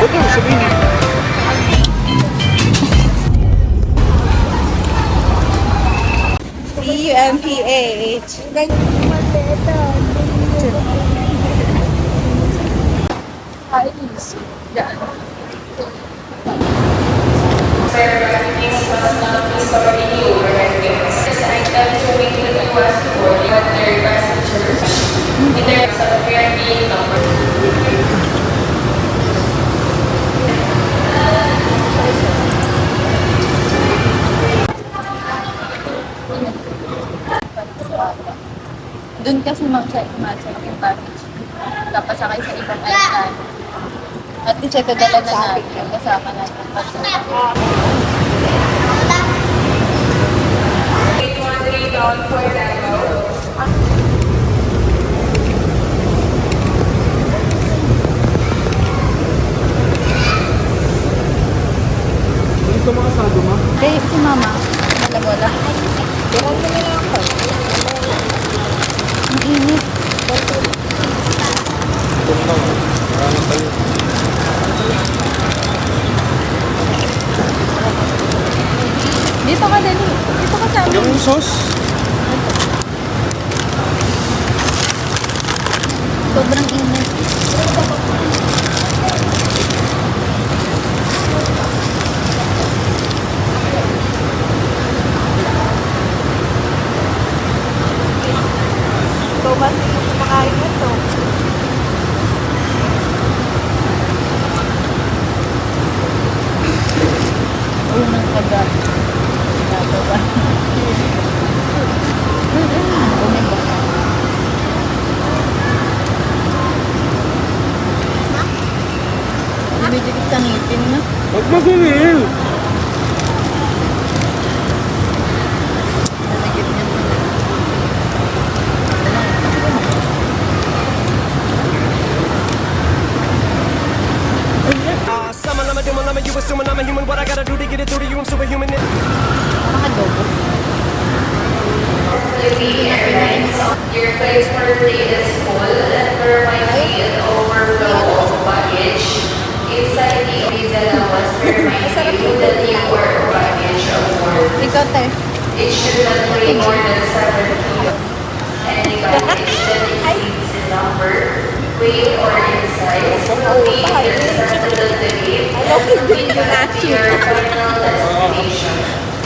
Ito, sabihin. CUMPH. Doon kasi mag-check yung package. Kapasakay sa ibang airline. At least ito dala na natin. Kasama natin. Ano ito mga sado, ma? Okay, si mama. Wala. Huwag mo nila ako. Ang init. Ito na lang. Maraming tayo. Dito ka, Dali. Dito ka sa amin. Yung sauce. Sobrang init. Ikaw ba sino kumakain na to? Unang kaga. Dato ba? Bumibok. Dumidikit sa ngipin na. Huwag magulil. Nalagit niya sa Summon, I'm a demon, I'm a you assuming I'm a human. What I gotta do to get it through to you, I'm superhuman. Nakadobo. Philippine Airlines. Your flight currently is full and there might be an overflow of baggage. Inside the visa allowance, there might be that you or baggage aboard. Ikaw, te. It should not weigh more than 7 kilos. Any baggage that exceeds the number, weight or in size will be intercepted at the gate and return to your final destination,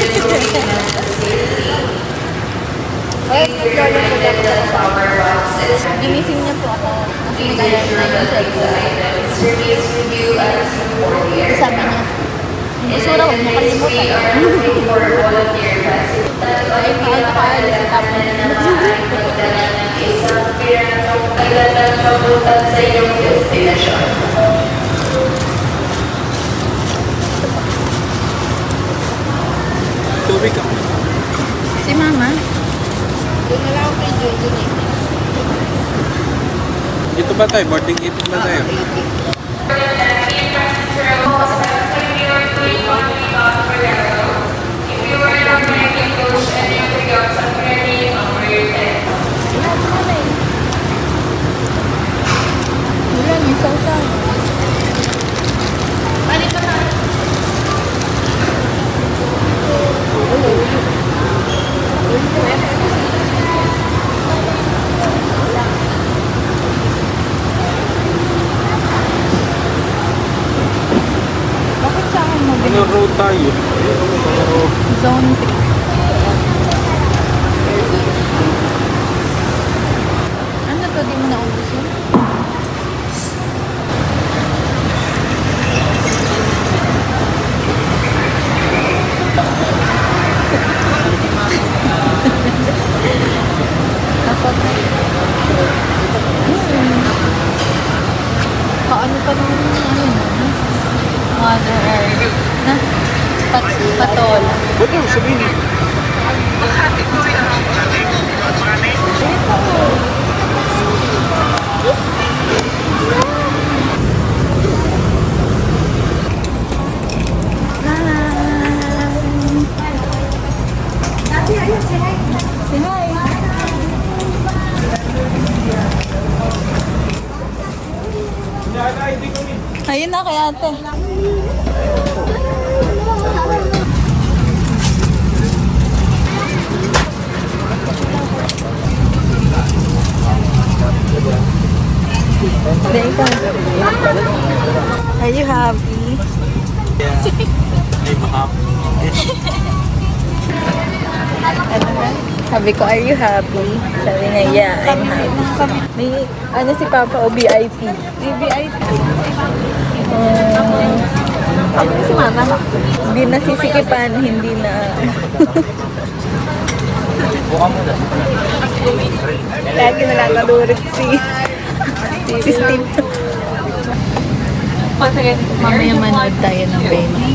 including the safety. Please be reminded that power boxes Ginising niya po ako. Kasi please nag-alert ensure na yung that these cellphone. items remains with you as you board the Sabi aircraft. niya, In basura, huwag mo this, we kalimutan. are looking for volunteer passengers. Ay pinapaalam namin na maaaring magdala ng isang piratong kailangan papunta sa iyong destinasyon. Tubig ka. Si mama. Doon na lang ako kay Jojo eh. Dito ba tayo? Boarding gate ba tayo? Wala, may sausaw. Bakit sa akin mo Ano road tayo? Zone 3. Ano to? Di mo naubos yun? Dapat paano pa nung ano no? Mother Earth na patol. Ito, sabihin. Ayun na kay ate. Are you happy? Sabi ko, are you happy? Sabi niya, yeah, I'm happy. May, ano si Papa o VIP? VIP. Ano si Mama? Hindi na sisikipan, hindi na. Lagi na lang nalurit si Steve. Mamaya manood tayo ng Venom.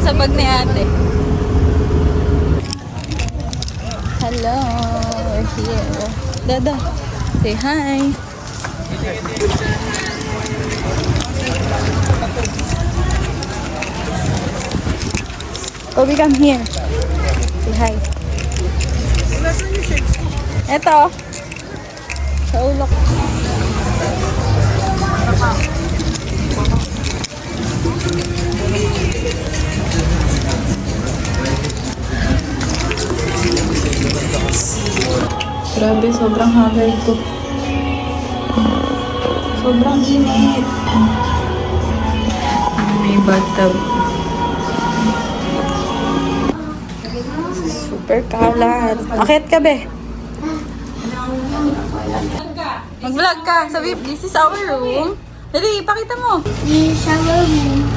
Sa bag ni ate. Hello, we're here. Dada, say hi. Kobe, come here. Say hi. Eto. Sa ulo ko. Grabe, sobrang haggard ko. Sobrang init. May bathtub. Super kalat. Akit ka, be. Mag-vlog ka. Sabi, this is our room. Dali, ipakita mo. This is our room.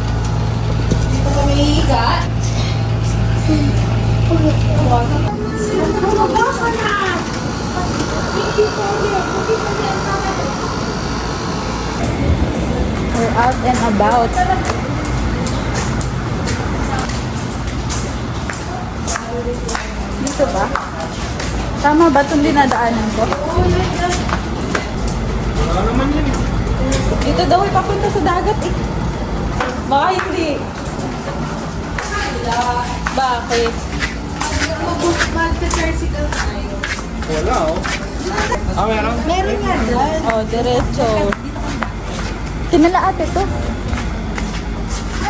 We're out and about. Dito ba? Tama ba itong dinadaanan ko? Wala naman yun eh. Dito daw ay papunta sa dagat eh. Baka hindi. Bakit? Mag-tricycle tayo. Wala oh. Ah, meron? Meron nga dyan. Oh, diretso. Tinala ate to.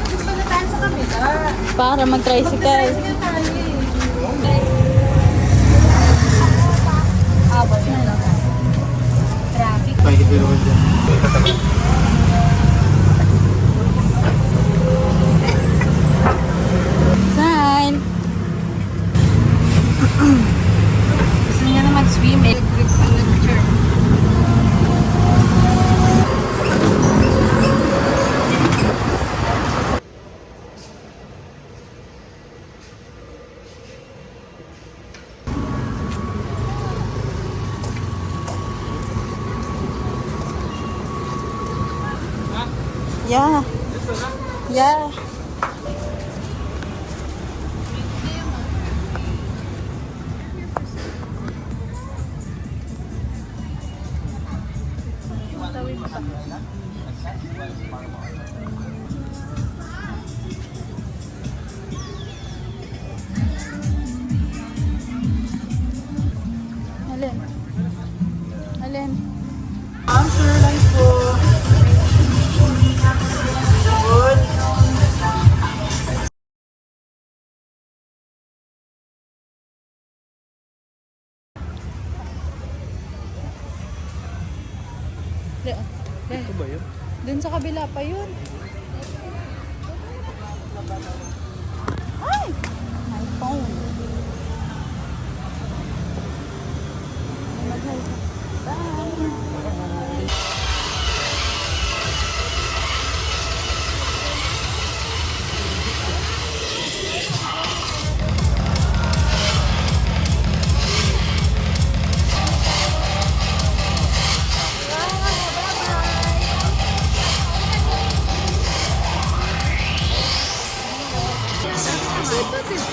Gusto na tayo sa kabila. Para mag-tricycle. Tricycle tayo eh. Abot na lang. Traffic. Pakikita naman dyan. Sign. Gusto niya na mag-swim eh. Grip ang lecture. Yeah. Yeah. Alin? Alin? Answer lang po. Good. Ito ba yun? Dun sa kabila pa yun. Ay! My phone. Mag-hi ka. Bye! Ito, diba?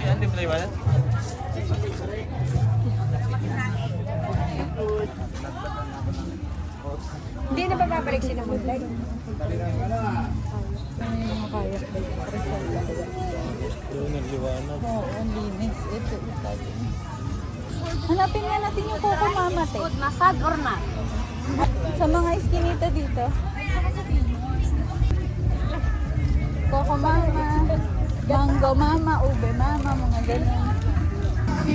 Yan, di ba tayo ba? Hindi na ba babalik sila mo? Doon nagliwanag. Oo, ang linis. Ito, ito. Hanapin nga natin yung Coco Mama, te. Nasad or not? Sa mga iskinita dito. Coco Mama, Mango Mama, Ube Mama, mga ganyan. Hi.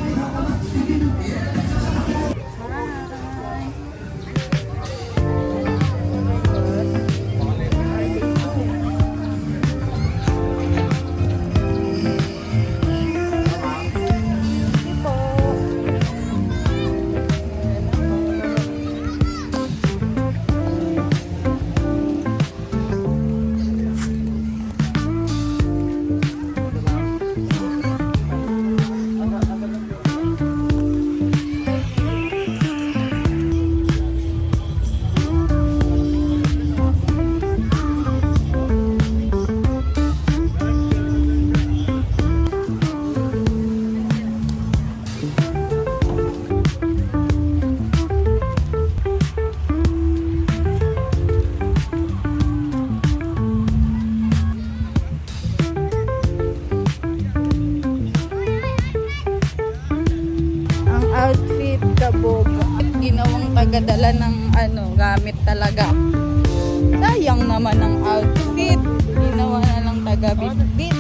Ang outfit kabog. Ginawang tagadala ng gamit talaga. Sayang naman ang outfit. Ginawa na lang taga-bit-bit.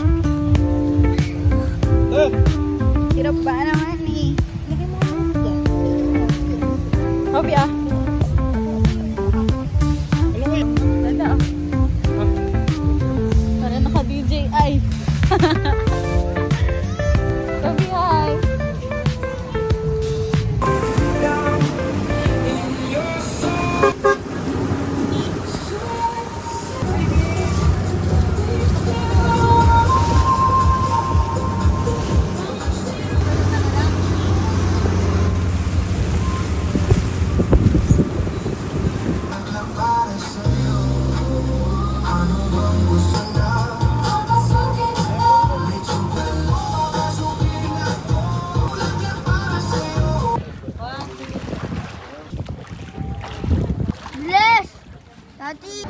Hirap ba naman eh. Lagay mo naman dyan. Hobi ah. Tanda ah. Para naka-DJI. Hobi hi. Bless! Tati!